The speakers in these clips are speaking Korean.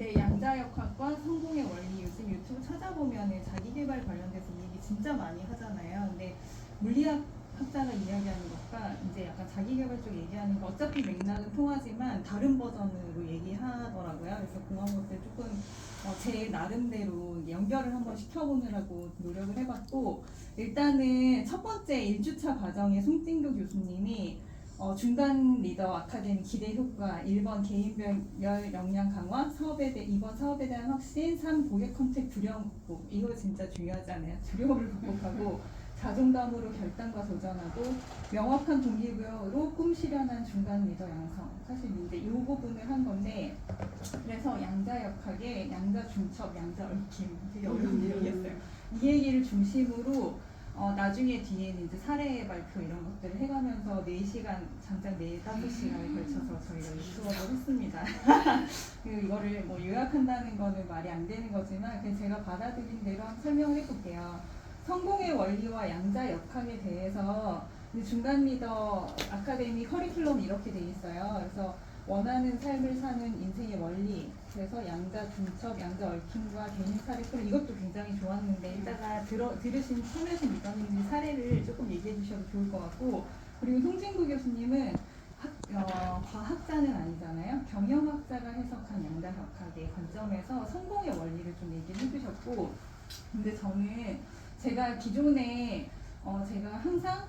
네, 양자역학과 성공의 원리 요즘 유튜브 찾아보면은 자기계발 관련돼서 얘기 진짜 많이 하잖아요. 근데 물리학 학자가 이야기하는 것과 이제 약간 자기계발 쪽 얘기하는 거 어차피 맥락은 통하지만 다른 버전으로 얘기하더라고요. 그래서 그런 것들 조금 제 나름대로 연결을 한번 시켜보느라고 노력을 해봤고, 일단은 첫 번째 1주차 과정에 송진교 교수님이 중간 리더 아카데미 기대 효과 1번 개인별 역량 강화 2번 사업에 대한 확신 3 고객 컨택 두려움 극복. 이거 진짜 중요하잖아요. 두려움을 극복하고 자존감으로 결단과 도전하고 명확한 동기부여로 꿈 실현한 중간 리더 양성. 사실 이제 이 부분을 한 건데, 그래서 양자역학의 양자 중첩, 양자 얽힘, 되게 어려운 내용이었어요. 이 얘기를 중심으로 나중에 뒤에는 이제 사례 발표 이런 것들을 해가면서 4시간, 장장 4-5시간에 걸쳐서 저희가 이 수업을 했습니다. 이거를 뭐 요약한다는 거는 말이 안 되는 거지만 그냥 제가 받아들인 대로 한번 설명을 해볼게요. 성공의 원리와 양자 역학에 대해서 중간 리더 아카데미 커리큘럼 이렇게 돼 있어요. 그래서 원하는 삶을 사는 인생의 원리, 그래서 양자 중첩, 양자 얽힘과 개인 사례, 이것도 굉장히 좋았는데 이따가 들으신 참여하신 리더님들이 사례를 조금 얘기해 주셔도 좋을 것 같고, 그리고 송진구 교수님은 과학자는 아니잖아요. 경영학자가 해석한 양자 역학의 관점에서 성공의 원리를 좀 얘기를 해주셨고, 근데 저는 제가 기존에 제가 항상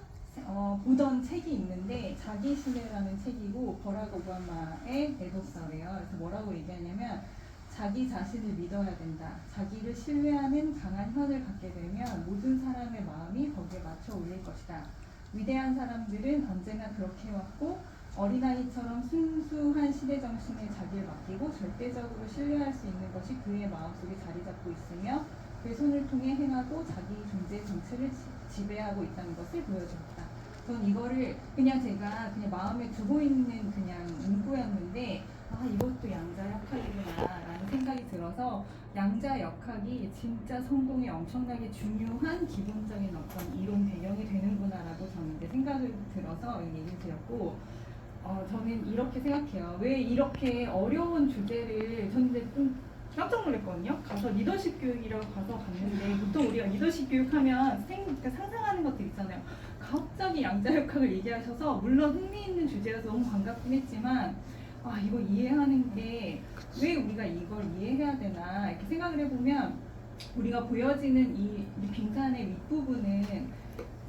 보던 책이 있는데 자기신뢰라는 책이고 버락 오바마의 애독서래요. 그래서 뭐라고 얘기하냐면 자기 자신을 믿어야 된다. 자기를 신뢰하는 강한 혈을 갖게 되면 모든 사람의 마음이 거기에 맞춰 올릴 것이다. 위대한 사람들은 언제나 그렇게 해왔고 어린아이처럼 순수한 시대정신에 자기를 맡기고 절대적으로 신뢰할 수 있는 것이 그의 마음속에 자리 잡고 있으며 그의 손을 통해 행하고 자기 존재 전체를 지배하고 있다는 것을 보여주었다. 전 이거를 그냥 제가 그냥 마음에 두고 있는 그냥 문구였는데 이것도 양자 역학이구나 라는 생각이 들어서 양자 역학이 진짜 성공에 엄청나게 중요한 기본적인 어떤 이론 배경이 되는구나 라고 저는 이제 생각을 들어서 얘기를 드렸고, 저는 이렇게 생각해요. 왜 이렇게 어려운 주제를 저는 좀 깜짝 놀랐거든요. 가서 리더십 교육이라고 갔는데 보통 우리가 리더십 교육하면 그러니까 상상하는 것들 있잖아요. 갑자기 양자역학을 얘기하셔서 물론 흥미있는 주제라서 너무 반갑긴 했지만 이거 이해하는 게 왜 우리가 이걸 이해해야 되나 이렇게 생각을 해보면, 우리가 보여지는 이 빙산의 윗부분은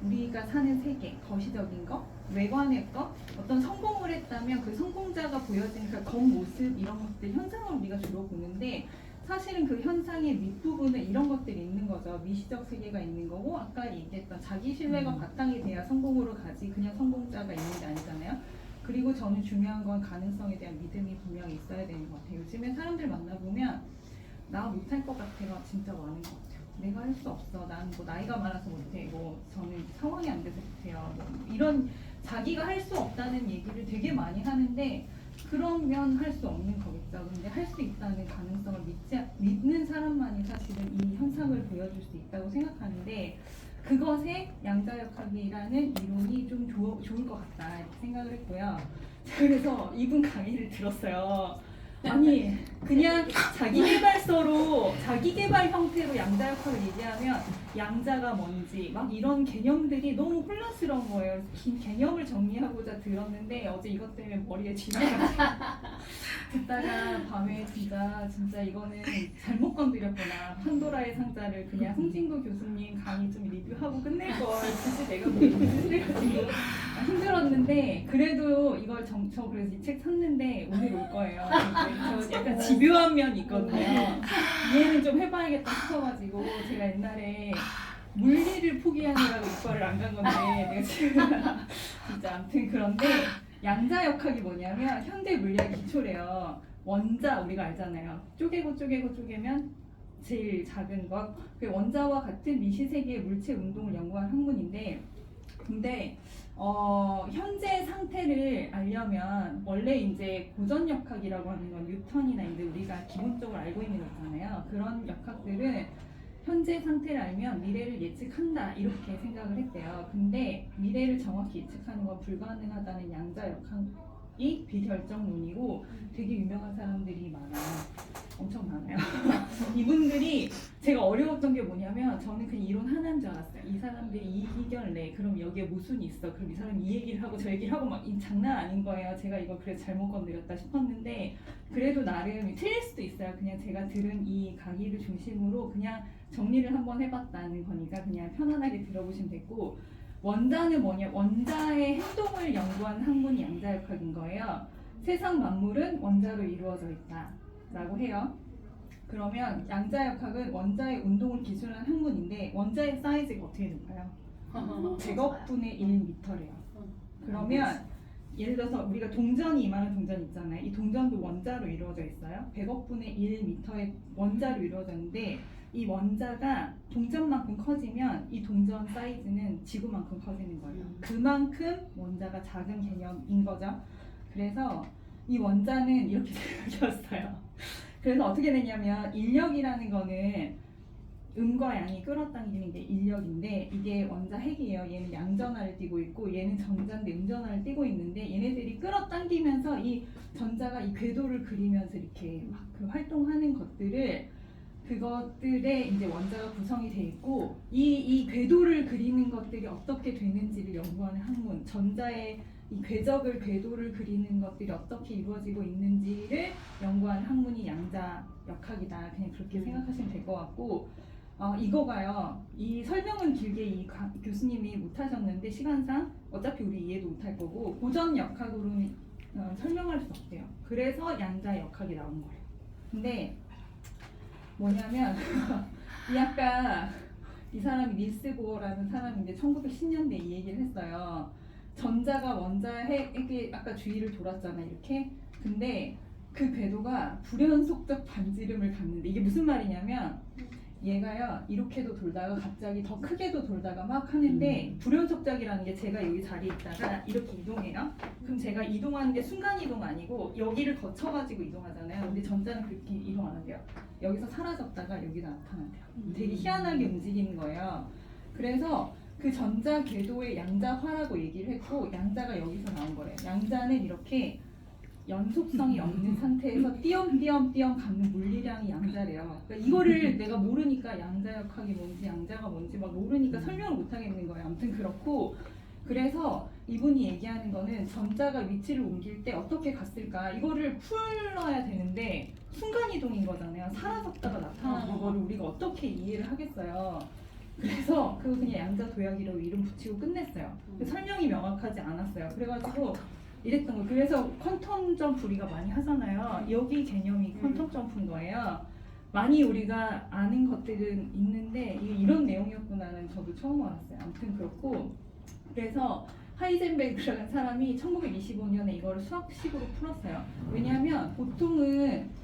우리가 사는 세계, 거시적인 거, 외관의 거, 어떤 성공을 했다면 그 성공자가 보여지는 그 겉모습 이런 것들 현상을 우리가 주로 보는데, 사실은 그 현상의 밑부분에 이런 것들이 있는 거죠. 미시적 세계가 있는 거고, 아까 얘기했던 자기 신뢰가 바탕이 돼야 성공으로 가지 그냥 성공자가 있는 게 아니잖아요. 그리고 저는 중요한 건 가능성에 대한 믿음이 분명히 있어야 되는 것 같아요. 요즘에 사람들 만나보면 나 못할 것 같아가 진짜 많은 것 같아요. 내가 할 수 없어. 난 뭐 나이가 많아서 못해. 뭐 저는 상황이 안 돼서 못해요. 뭐 이런 자기가 할 수 없다는 얘기를 되게 많이 하는데, 그러면 할 수 없는 거겠죠. 근데 할 수 있다는 가능성을 믿는 사람만이 사실은 이 현상을 보여줄 수 있다고 생각하는데, 그것에 양자역학이라는 이론이 좀 좋을 것 같다 이렇게 생각을 했고요. 그래서 이분 강의를 들었어요. 아니 그냥 자기계발서로 자기계발 형태로 양자역학을 얘기하면 양자가 뭔지 막 이런 개념들이 너무 혼란스러운 거예요. 긴 개념을 정리하고자 들었는데 어제 이것 때문에 머리에 쥐나가지고 듣다가 밤에 진짜 이거는 잘못 건드렸구나. 판도라의 상자를 그냥 송진구 교수님 강의 좀 리뷰하고 끝낼 걸 굳이 내가 뭐 그래가지고 힘들었는데, 그래도 이걸 저 그래서 이 책 샀는데 오늘 올 거예요. 저 약간 집요한 면이 있거든요. 이해는 좀 해봐야겠다 싶어가지고 제가 옛날에 물리를 포기하느라고 이과를 안 간 건데 내가 지금 진짜 아무튼 그런데 양자역학이 뭐냐면 현대 물리학 기초래요. 원자 우리가 알잖아요. 쪼개면 제일 작은 것. 그 원자와 같은 미시세계의 물체 운동을 연구한 학문인데, 근데 현재 상태를 알려면 원래 이제 고전 역학이라고 하는 건 뉴턴이나 이제 우리가 기본적으로 알고 있는 거 있잖아요. 그런 역학들은 현재 상태를 알면 미래를 예측한다 이렇게 생각을 했대요. 근데 미래를 정확히 예측하는 건 불가능하다는 양자 역학이 비결정론이고 되게 유명한 사람들이 많아요. 엄청 뭐냐면 저는 그냥 이론 하나인 줄 알았어요. 이 사람들이 이 의견을 내. 그럼 여기에 모순이 있어. 그럼 이 사람이 이 얘기를 하고 저 얘기를 하고 막 이 장난 아닌 거예요. 제가 이거 그래서 잘못 건드렸다 싶었는데 그래도 나름 틀릴 수도 있어요. 그냥 제가 들은 이 강의를 중심으로 그냥 정리를 한번 해봤다는 거니까 그냥 편안하게 들어보시면 되고 원자는 뭐냐? 원자의 행동을 연구하는 학문이 양자역학인 거예요. 세상 만물은 원자로 이루어져 있다라고 해요. 그러면 양자역학은 원자의 운동을 기술한 학문인데 원자의 사이즈가 어떻게 될까요? 100억분의 1m래요. 그러면 예를 들어서 우리가 동전이 이만한 동전 있잖아요. 이 동전도 원자로 이루어져 있어요. 100억분의 1m의 원자로 이루어졌는데 이 원자가 동전만큼 커지면 이 동전 사이즈는 지구만큼 커지는 거예요. 그만큼 원자가 작은 개념인 거죠. 그래서 이 원자는 이렇게 생겼어요. 그래서 어떻게 되냐면 인력이라는 거는 음과 양이 끌어당기는 게 인력인데 이게 원자 핵이에요. 얘는 양전하를 띠고 있고 얘는 전자인데 음전하를 띠고 있는데 얘네들이 끌어당기면서 이 전자가 이 궤도를 그리면서 이렇게 막 그 활동하는 것들을 그것들의 이제 원자가 구성이 돼 있고 이 궤도를 그리는 것들이 어떻게 되는지를 연구하는 학문, 전자의 이 궤도를 그리는 것들이 어떻게 이루어지고 있는지를 연구하는 학문이 양자역학이다. 그냥 그렇게 생각하시면 될 것 같고 이거가요. 이 설명은 길게 이 교수님이 못하셨는데 시간상 어차피 우리 이해도 못할 거고 고전역학으로는 설명할 수 없대요. 그래서 양자역학이 나온 거예요. 근데 뭐냐면 이 아까 이 사람이 닐스 보어라는 사람인데 1910년대에 이 얘기를 했어요. 전자가 원자핵에 아까 주위를 돌았잖아 이렇게. 근데 그 궤도가 불연속적 반지름을 갖는데 이게 무슨 말이냐면 얘가요 이렇게도 돌다가 갑자기 더 크게도 돌다가 막 하는데 불연속적이라는 게 제가 여기 자리에 있다가 이렇게 이동해요. 그럼 제가 이동하는 게 순간 이동 아니고 여기를 거쳐가지고 이동하잖아요. 근데 전자는 그렇게 이동 안 한대요. 여기서 사라졌다가 여기다 나타난대요. 되게 희한하게 움직이는 거예요. 그래서 그 전자 궤도의 양자화라고 얘기를 했고 양자가 여기서 나온 거래요. 양자는 이렇게 연속성이 없는 상태에서 띄엄띄엄 갖는 물리량이 양자래요. 그러니까 이거를 내가 모르니까 양자역학이 뭔지 양자가 뭔지 막 모르니까 설명을 못 하겠는 거예요. 아무튼 그렇고 그래서 이분이 얘기하는 거는 전자가 위치를 옮길 때 어떻게 갔을까 이거를 풀어야 되는데 순간이동인 거잖아요. 사라졌다가 나타나는 거를 우리가 어떻게 이해를 하겠어요. 그래서 그거 그냥 양자 도약이라고 이름 붙이고 끝냈어요. 설명이 명확하지 않았어요. 그래가지고 이랬던 거. 그래서 퀀텀 점프 우리가 많이 하잖아요. 여기 개념이 퀀텀 점프인 거예요. 많이 우리가 아는 것들은 있는데 이게 이런 내용이었구나는 저도 처음 알았어요. 아무튼 그렇고 그래서 하이젠베르그라는 사람이 1925년에 이거를 수학식으로 풀었어요. 왜냐하면 보통은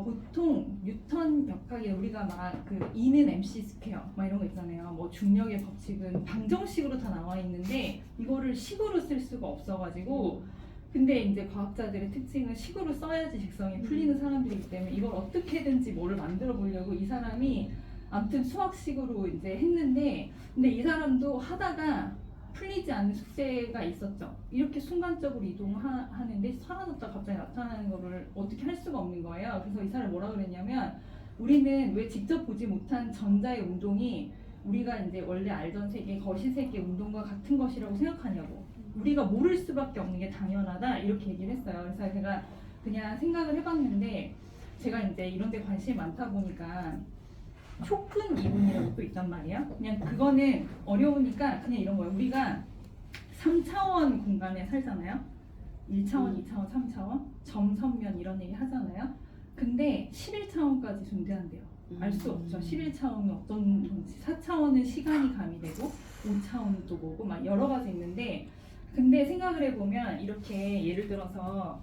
보통 뉴턴 역학에 우리가 막 그 E는 MC 스퀘어 막 이런 거 있잖아요. 뭐 중력의 법칙은 방정식으로 다 나와 있는데 이거를 식으로 쓸 수가 없어가지고 근데 이제 과학자들의 특징은 식으로 써야지 직성이 풀리는 사람들이기 때문에 이걸 어떻게든지 뭐를 만들어 보려고 이 사람이 아무튼 수학식으로 이제 했는데 근데 이 사람도 하다가 풀리지 않는 숙제가 있었죠. 이렇게 순간적으로 이동하는데 사라졌다 갑자기 나타나는 거를 어떻게 할 수가 없는 거예요. 그래서 이 사람이 뭐라 그랬냐면 우리는 왜 직접 보지 못한 전자의 운동이 우리가 이제 원래 알던 세계, 거시 세계 운동과 같은 것이라고 생각하냐고. 우리가 모를 수밖에 없는 게 당연하다 이렇게 얘기를 했어요. 그래서 제가 그냥 생각을 해봤는데 제가 이제 이런 데 관심이 많다 보니까 촉근 이론이라고 또 있단 말이에요. 그냥 그거는 어려우니까 그냥 이런 거예요. 우리가 3차원 공간에 살잖아요. 1차원, 2차원, 3차원, 점선면 이런 얘기 하잖아요. 근데 11차원까지 존재한대요. 알 수 없죠. 11차원은 어떤 건지. 4차원은 시간이 가미되고 5차원은 또 뭐고 막 여러 가지 있는데 근데 생각을 해보면 이렇게 예를 들어서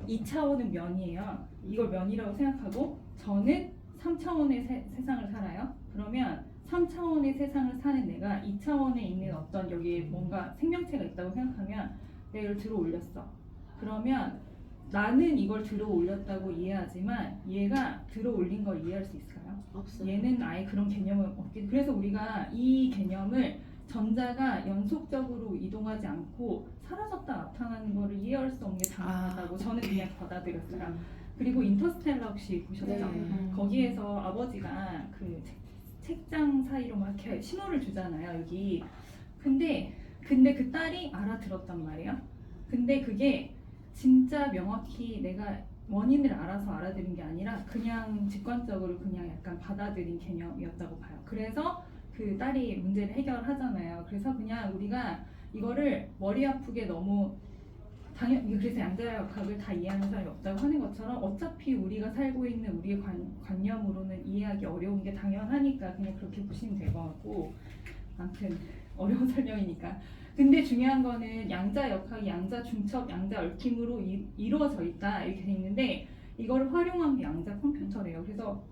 2차원은 면이에요. 이걸 면이라고 생각하고 저는 3차원의 세상을 살아요. 그러면 3차원의 세상을 사는 내가 2차원에 있는 어떤 여기에 뭔가 생명체가 있다고 생각하면 내가 이걸 들어 올렸어. 그러면 나는 이걸 들어 올렸다고 이해하지만 얘가 들어 올린 걸 이해할 수 있을까요? 없어요. 얘는 아예 그런 개념은 없기. 그래서 우리가 이 개념을 전자가 연속적으로 이동하지 않고 사라졌다 나타나는 거를 이해할 수 없는 게 당연하다고 저는 그냥 받아들였어요. 그리고 인터스텔라 혹시 보셨죠? 네. 거기에서 아버지가 그 책장 사이로 막 이렇게 신호를 주잖아요. 여기. 근데 그 딸이 알아들었단 말이에요. 근데 그게 진짜 명확히 내가 원인을 알아서 알아들은 게 아니라 그냥 직관적으로 그냥 약간 받아들인 개념이었다고 봐요. 그래서 그 딸이 문제를 해결하잖아요. 그래서 그냥 우리가 이거를 머리 아프게 너무 그래서 양자역학을 다 이해하는 사람이 없다고 하는 것처럼 어차피 우리가 살고 있는 우리의 관념으로는 이해하기 어려운 게 당연하니까 그냥 그렇게 보시면 될 것 같고, 아무튼 어려운 설명이니까. 근데 중요한 거는 양자역학이 양자중첩, 양자얽힘으로 이루어져 있다 이렇게 돼 있는데 이거를 활용한 게 양자 컴퓨터래요. 그래서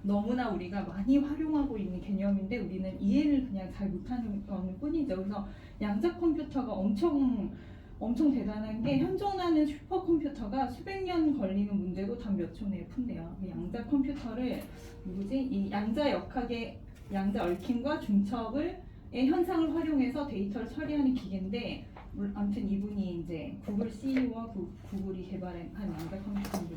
너무나 우리가 많이 활용하고 있는 개념인데 우리는 이해를 그냥 잘 못하는 거는 뿐이죠. 그래서 양자 컴퓨터가 엄청 대단한 게 현존하는 슈퍼컴퓨터가 수백 년 걸리는 문제도 단 몇 초 내에 푼대요. 양자 컴퓨터를 이 양자 역학의 양자 얽힘과 중첩의 현상을 활용해서 데이터를 처리하는 기계인데, 아무튼 이분이 이제 구글 CEO와 구글이 개발한 양자 컴퓨터인데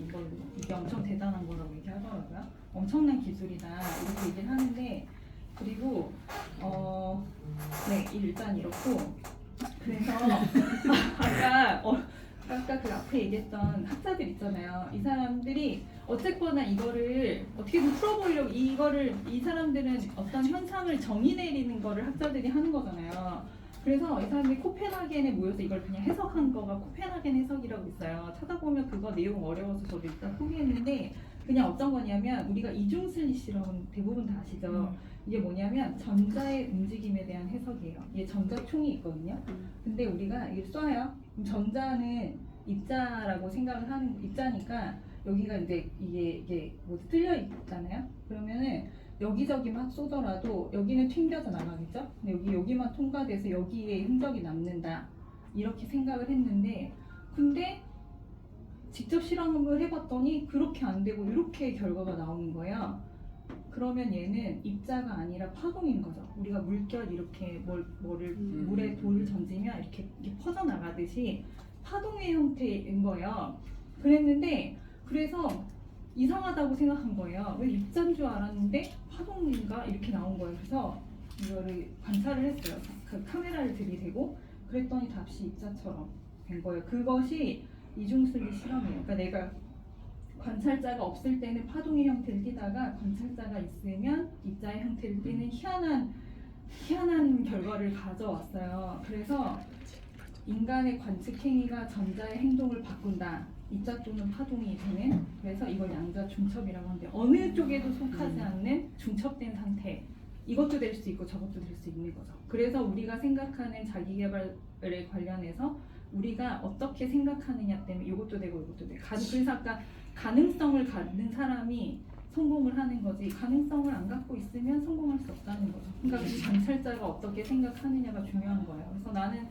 이게 엄청 대단한 거라고 얘기하더라고요. 엄청난 기술이다 이렇게 얘기를 하는데, 그리고 네 일단 이렇고, 그래서 아까 그 앞에 얘기했던 학자들 있잖아요. 이 사람들이 어쨌거나 이거를 어떻게든 풀어보려고 이 사람들은 어떤 현상을 정의 내리는 거를 학자들이 하는 거잖아요. 그래서 이 사람들이 코펜하겐에 모여서 이걸 그냥 해석한 거가 코펜하겐 해석이라고 있어요. 찾아보면 그거 내용 어려워서 저도 일단 포기했는데, 그냥 어떤 거냐면 우리가 이중슬릿이라고 대부분 다 아시죠? 이게 뭐냐면 전자의 움직임에 대한 해석이에요. 이게 전자총이 있거든요. 근데 우리가 이게 쏴요. 그럼 전자는 입자라고 생각을 하는 입자니까 여기가 이제 이게 뭐 뚫려 있잖아요. 그러면은 여기저기 막 쏘더라도 여기는 튕겨져 나가겠죠. 근데 여기만 통과돼서 여기에 흔적이 남는다 이렇게 생각을 했는데, 근데 직접 실험을 해봤더니 그렇게 안 되고 이렇게 결과가 나오는 거예요. 그러면 얘는 입자가 아니라 파동인 거죠. 우리가 물결 이렇게 물에 돌을 던지면 이렇게 퍼져나가듯이 파동의 형태인 거예요. 그래서 이상하다고 생각한 거예요. 왜 입자인 줄 알았는데 파동인가 이렇게 나온 거예요. 그래서 이거를 관찰을 했어요. 그 카메라를 들이대고 그랬더니 답시 입자처럼 된 거예요. 그것이 이중슬릿 실험이에요. 그러니까 내가 관찰자가 없을 때는 파동의 형태를 띠다가 관찰자가 있으면 입자의 형태를 띠는 희한한 결과를 가져왔어요. 그래서 인간의 관측 행위가 전자의 행동을 바꾼다. 입자 또는 파동이 되는. 그래서 이걸 양자 중첩이라고 하는데, 어느 쪽에도 속하지 않는 중첩된 상태. 이것도 될 수 있고 저것도 될 수 있는 거죠. 그래서 우리가 생각하는 자기계발에 관련해서 우리가 어떻게 생각하느냐 때문에 이것도 되고 이것도 되고. 그래서 아까 가능성을 갖는 사람이 성공을 하는 거지, 가능성을 안 갖고 있으면 성공할 수 없다는 거죠. 그러니까 그 관찰자가 어떻게 생각하느냐가 중요한 거예요. 그래서 나는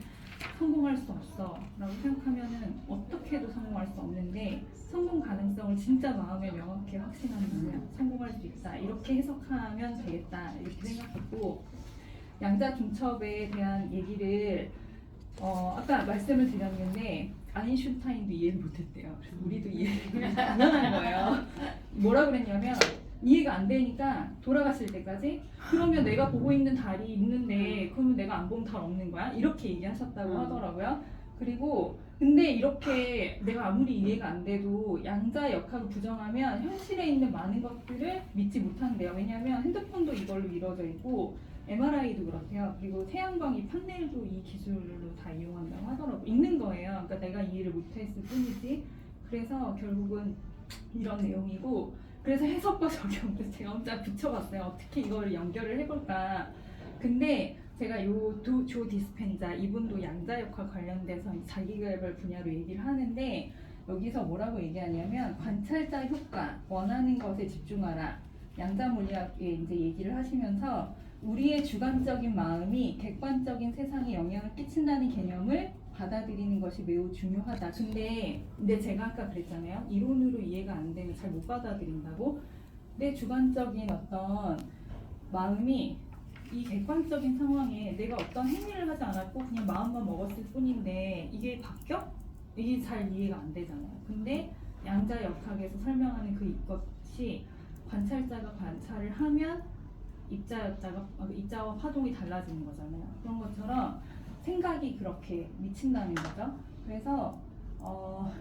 성공할 수 없어 라고 생각하면은 어떻게 해도 성공할 수 없는데, 성공 가능성을 진짜 마음에 명확히 확신하면 성공할 수 있다 이렇게 해석하면 되겠다 이렇게 생각했고, 양자 중첩에 대한 얘기를 아까 말씀을 드렸는데 아인슈타인도 이해를 못했대요. 그래서 우리도 이해를 당연한 거예요. 뭐라 그랬냐면 이해가 안 되니까 돌아갔을 때까지, 그러면 내가 보고 있는 달이 있는데 그러면 내가 안 보면 달 없는 거야? 이렇게 얘기하셨다고 하더라고요. 그리고 근데 이렇게 내가 아무리 이해가 안 돼도 양자 역학을 부정하면 현실에 있는 많은 것들을 믿지 못한대요. 왜냐하면 핸드폰도 이걸로 이루어져 있고 MRI도 그렇대요. 그리고 태양광이 판넬도 이 기술로 다 이용한다고 하더라고요. 있는 거예요. 그러니까 내가 이해를 못했을 뿐이지. 그래서 결국은 이런 내용이고, 그래서 해석과 적용도 제가 혼자 붙여봤어요. 어떻게 이걸 연결을 해볼까. 근데 제가 조 디스펜자 이분도 양자역학 관련돼서 자기개발 분야로 얘기를 하는데, 여기서 뭐라고 얘기하냐면 관찰자 효과, 원하는 것에 집중하라. 양자 물리학에 이제 얘기를 하시면서 우리의 주관적인 마음이 객관적인 세상에 영향을 끼친다는 개념을 받아들이는 것이 매우 중요하다. 근데 제가 아까 그랬잖아요. 이론으로 이해가 안 되면 잘 못 받아들인다고. 내 주관적인 어떤 마음이 이 객관적인 상황에 내가 어떤 행위를 하지 않았고 그냥 마음만 먹었을 뿐인데 이게 바뀌어? 이게 잘 이해가 안 되잖아요. 근데 양자 역학에서 설명하는 그것이 관찰자가 관찰을 하면 입자와 파동이 달라지는 거잖아요. 그런 것처럼 생각이 그렇게 미친다는 거죠. 그래서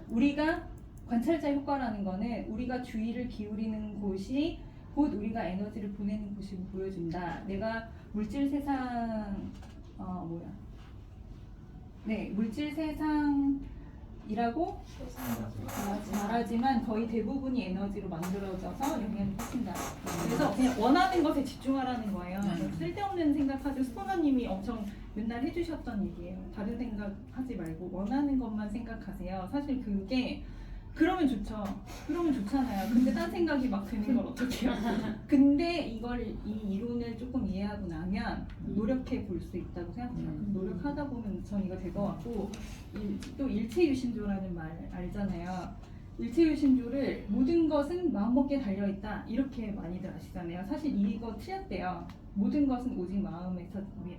우리가 관찰자 효과라는 거는 우리가 주의를 기울이는 곳이 곧 우리가 에너지를 보내는 곳을 보여준다. 내가 물질 세상 물질 세상이라고 말하지만 거의 대부분이 에너지로 만들어져서 영향을 끼친다. 그래서 그냥 원하는 것에 집중하라는 거예요. 쓸데없는 생각하지. 스포너님이 엄청 맨날 해주셨던 얘기예요. 다른 생각하지 말고 원하는 것만 생각하세요. 사실 그게 그러면 좋죠. 그러면 좋잖아요. 근데 딴 생각이 막 드는 걸 어떻게 해요? 근데 이 이론을 조금 이해하고 나면 노력해 볼 수 있다고 생각해요. 노력하다 보면 전 이거 될 것 같고, 또 일체유심조라는 말 알잖아요. 일체유심조를 모든 것은 마음먹기에 달려있다 이렇게 많이들 아시잖아요. 사실 이거 틀렸대요. 모든 것은 오직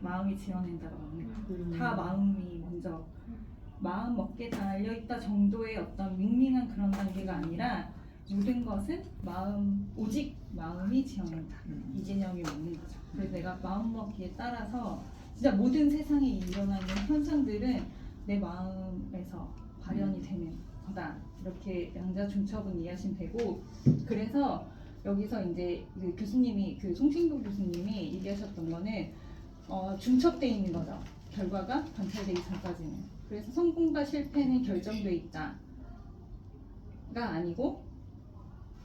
마음이 지어낸다고 합니다. 다 마음이 먼저 마음 먹기에 달려있다 정도의 어떤 밍밍한 그런 단계가 아니라 모든 것은 오직 마음이 지어낸다. 이 개념이 맞는 거죠. 그래서 내가 마음 먹기에 따라서 진짜 모든 세상에 일어나는 현상들은 내 마음에서 발현이 되는 거다. 이렇게 양자 중첩은 이해하시면 되고, 그래서 여기서 이제 그 교수님이 송신도 교수님이 얘기하셨던 거는 중첩돼 있는 거죠. 결과가 관찰되기 전까지는. 그래서 성공과 실패는 결정돼 있다가 아니고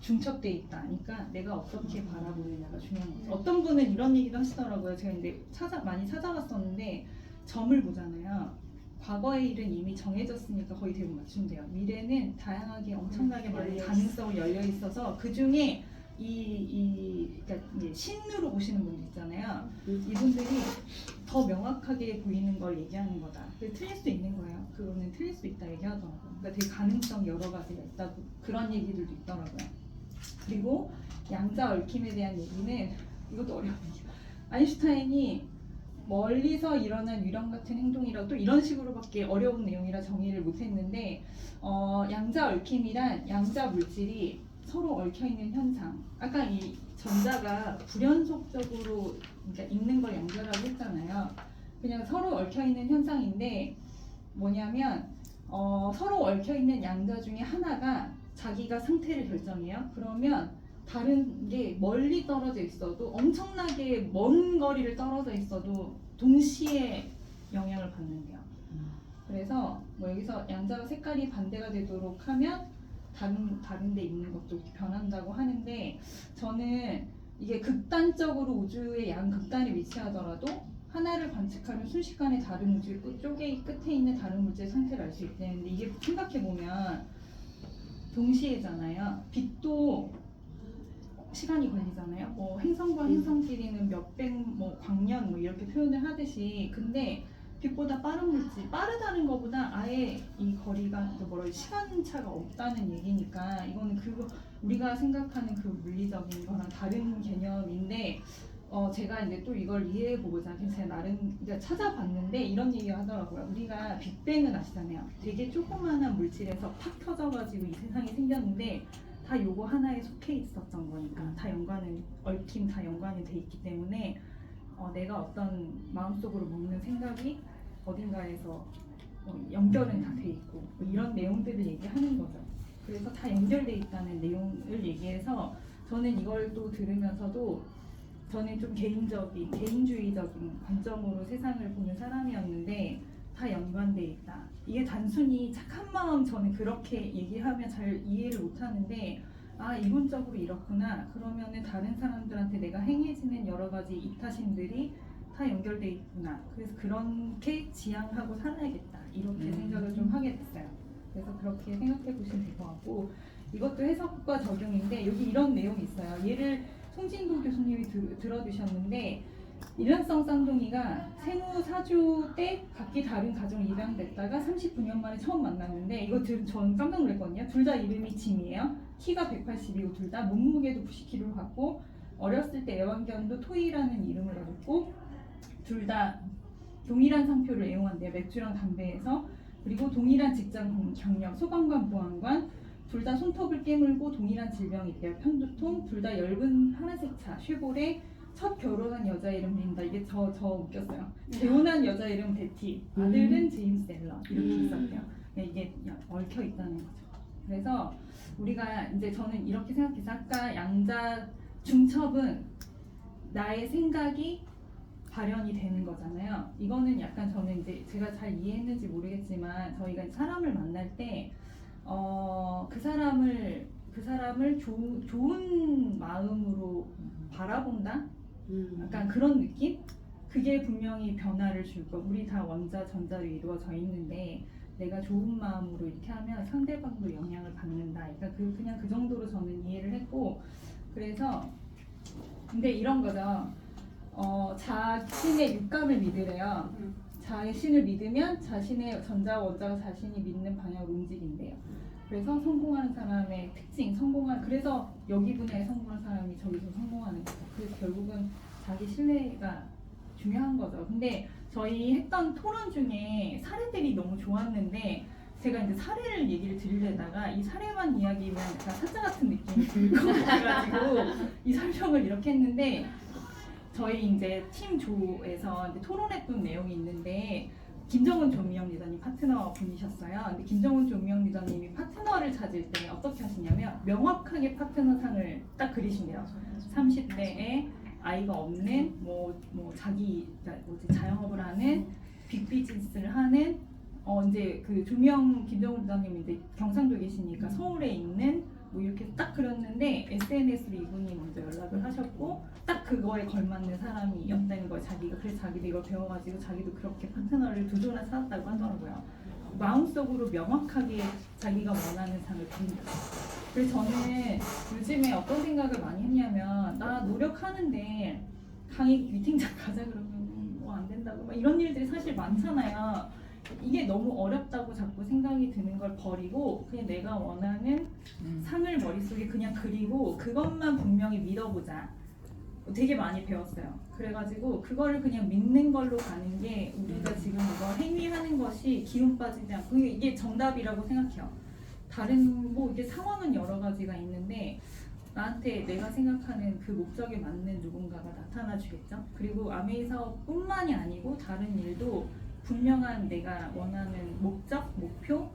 중첩돼 있다. 그러니까 내가 어떻게 바라보느냐가 중요한 거죠. 어떤 분은 이런 얘기도 하시더라고요. 제가 근데 많이 찾아봤었는데 점을 보잖아요. 과거의 일은 이미 정해졌으니까 거의 대부분 맞춘대요. 미래는 다양하게 엄청나게 많은 가능성이 열려 있어서 그 중에 그러니까 신으로 보시는 분들 있잖아요. 이분들이 더 명확하게 보이는 걸 얘기하는 거다. 틀릴 수 있는 거예요. 그거는 틀릴 수 있다 얘기하더라고요. 그러니까 되게 가능성 여러 가지가 있다고 그런 얘기들도 있더라고요. 그리고 양자 얽힘에 대한 얘기는 이것도 어려운 얘기예요. 아인슈타인이 멀리서 일어난 유령 같은 행동이라고 또 이런 식으로밖에 어려운 내용이라 정의를 못했는데 양자 얽힘이란 양자 물질이 서로 얽혀있는 현상. 아까 이 전자가 불연속적으로 그러니까 있는 걸 양자라고 했잖아요. 그냥 서로 얽혀있는 현상인데 뭐냐면 서로 얽혀있는 양자 중에 하나가 자기가 상태를 결정해요. 그러면 다른 게 멀리 떨어져 있어도 엄청나게 먼 거리를 떨어져 있어도 동시에 영향을 받는데요. 그래서 여기서 양자가 색깔이 반대가 되도록 하면 다른 데 있는 것도 변한다고 하는데, 저는 이게 극단적으로 우주의 양극단에 위치하더라도 하나를 관측하면 순식간에 다른 우주 쪽에 끝에 있는 다른 물질의 상태를 알 수 있다는데, 이게 생각해보면 동시에잖아요. 빛도 시간이 걸리잖아요. 행성과 행성끼리는 몇백 광년 이렇게 표현을 하듯이, 근데 빛보다 빠른 물질, 빠르다는 것보다 아예 이 거리가 시간차가 없다는 얘기니까 이거는 우리가 생각하는 그 물리적인 거랑 다른 개념인데, 제가 이제 또 이걸 이해해보고자 제가 나름 찾아봤는데 이런 얘기를 하더라고요. 우리가 빅뱅은 아시잖아요. 되게 조그마한 물질에서 팍 터져가지고 이 세상이 생겼는데 다 요거 하나에 속해 있었던 거니까 다 얽힘 다 연관이 돼 있기 때문에 내가 어떤 마음속으로 먹는 생각이 어딘가에서 연결은 다 돼 있고 이런 내용들을 얘기하는 거죠. 그래서 다 연결돼 있다는 내용을 얘기해서 저는 이걸 또 들으면서도 저는 좀 개인주의적인 관점으로 세상을 보는 사람이었는데 다 연관돼 있다. 이게 단순히 착한 마음 저는 그렇게 얘기하면 잘 이해를 못하는데 이론적으로 이렇구나. 그러면은 다른 사람들한테 내가 행해지는 여러 가지 이타심들이 다 연결돼 있구나. 그래서 그렇게 지향하고 살아야겠다. 이렇게 생각을 좀 하게 됐어요. 그래서 그렇게 생각해 보시면 될 것 같고, 이것도 해석과 적용인데 여기 이런 내용이 있어요. 얘를 송진도 교수님이 들어주셨는데, 일란성 쌍둥이가 생후 4주 때 각기 다른 가정을 입양됐다가 39년 만에 처음 만났는데, 이거 전 깜짝 놀랐거든요. 둘 다 이름이 짐이에요. 키가 180이고 둘 다 몸무게도 90kg 갖고 어렸을 때 애완견도 토이라는 이름을 가졌고 둘 다 동일한 상표를 애용한대요. 맥주랑 담배에서. 그리고 동일한 직장 경력, 소방관, 보안관. 둘 다 손톱을 깨물고 동일한 질병이 있대요. 편두통. 둘 다 엷은 파란색 차, 쉐보레. 첫 결혼한 여자 이름 린다. 이게 저 웃겼어요. 재혼한 여자 이름 베티. 아들은 제임스 앨런. 이렇게 있었대요. 네, 이게 얽혀 있다는 거죠. 그래서 우리가 이제 저는 이렇게 생각해서 아까 양자 중첩은 나의 생각이 발현이 되는 거잖아요. 이거는 약간 저는 이제 제가 잘 이해했는지 모르겠지만 저희가 사람을 만날 때 그 사람을 좋은 마음으로 바라본다? 약간 그런 느낌? 그게 분명히 변화를 줄 거. 우리 다 원자 전자로 이루어져 있는데 내가 좋은 마음으로 이렇게 하면 상대방도 영향을 받는다. 그러니까 그냥 그 정도로 저는 이해를 했고, 그래서 근데 이런 거죠. 자신의 육감을 믿으래요. 자신을 믿으면 자신의 전자와 원자가 자신이 믿는 방향으로 움직인대요. 그래서 성공하는 사람의 특징, 그래서 여기 분야에 성공한 사람이 저기서 성공하는 거죠. 그래서 결국은 자기 신뢰가 중요한 거죠. 근데 저희 했던 토론 중에 사례들이 너무 좋았는데 제가 이제 사례를 얘기를 드리려다가 이 사례만 이야기면 약간 사자 같은 느낌이 들 것 같아가지고 이 설명을 이렇게 했는데 저희 이제 팀 조에서 이제 토론했던 내용이 있는데 김정은 조미영 리더님 파트너 분이셨어요. 근데 김정은 조미영 리더님이 파트너를 찾을 때 어떻게 하시냐면 명확하게 파트너상을 딱 그리신대요. 30대에 아이가 없는 자기 자영업을 하는 빅비즈니스를 하는 이제 그 조미영 김정은 리더님이 이제 경상도 계시니까 서울에 있는 이렇게 딱 그렸는데 SNS로 이분이 먼저 연락을 하셨고 딱 그거에 걸맞는 사람이었다는 거예요. 자기가. 그래서 자기도 이걸 배워가지고 자기도 그렇게 파트너를 2조나 찾았다고 하더라고요. 마음속으로 명확하게 자기가 원하는 상을 그린다. 그래서 저는 요즘에 어떤 생각을 많이 했냐면 나 노력하는데 강의 미팅장 가자 그러면 안 된다고 막 이런 일들이 사실 많잖아요. 이게 너무 어렵다고 자꾸 생각이 드는 걸 버리고 그냥 내가 원하는 상을 머릿속에 그냥 그리고 그것만 분명히 믿어보자. 되게 많이 배웠어요. 그래가지고 그거를 그냥 믿는 걸로 가는 게 우리가 지금 이거 행위하는 것이 기운 빠지지 않고 이게 정답이라고 생각해요. 다른 이게 상황은 여러 가지가 있는데 나한테 내가 생각하는 그 목적에 맞는 누군가가 나타나 주겠죠. 그리고 아메이 사업뿐만이 아니고 다른 일도 분명한 내가 원하는 목적, 목표,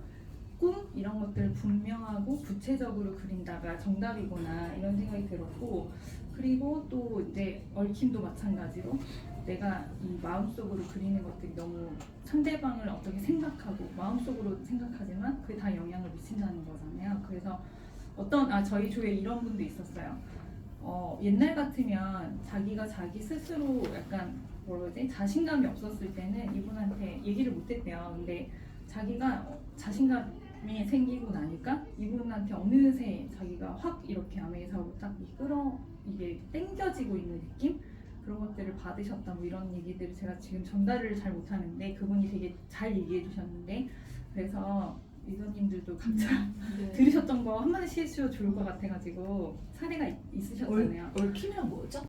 꿈 이런 것들을 분명하고 구체적으로 그린다가 정답이구나 이런 생각이 들었고, 그리고 또 이제 얽힘도 마찬가지로 내가 이 마음속으로 그리는 것들이 너무 상대방을 어떻게 생각하고 마음속으로 생각하지만 그게 다 영향을 미친다는 거잖아요. 그래서 저희 조에 이런 분도 있었어요. 옛날 같으면 자기가 자기 스스로 약간 자신감이 없었을 때는 이분한테 얘기를 못했대요. 근데 자기가 자신감이 생기고 나니까 이분한테 어느새 자기가 확 이렇게 아메이사로 딱 이게 땡겨지고 있는 느낌? 그런 것들을 받으셨다 이런 얘기들을 제가 지금 전달을 잘 못하는데 그분이 되게 잘 얘기해 주셨는데, 그래서 리더님들도 각자 들으셨던 거 한마디씩 해주셔도 좋을 것 같아가지고 사례가 있으셨잖아요. 얽히면 뭐죠?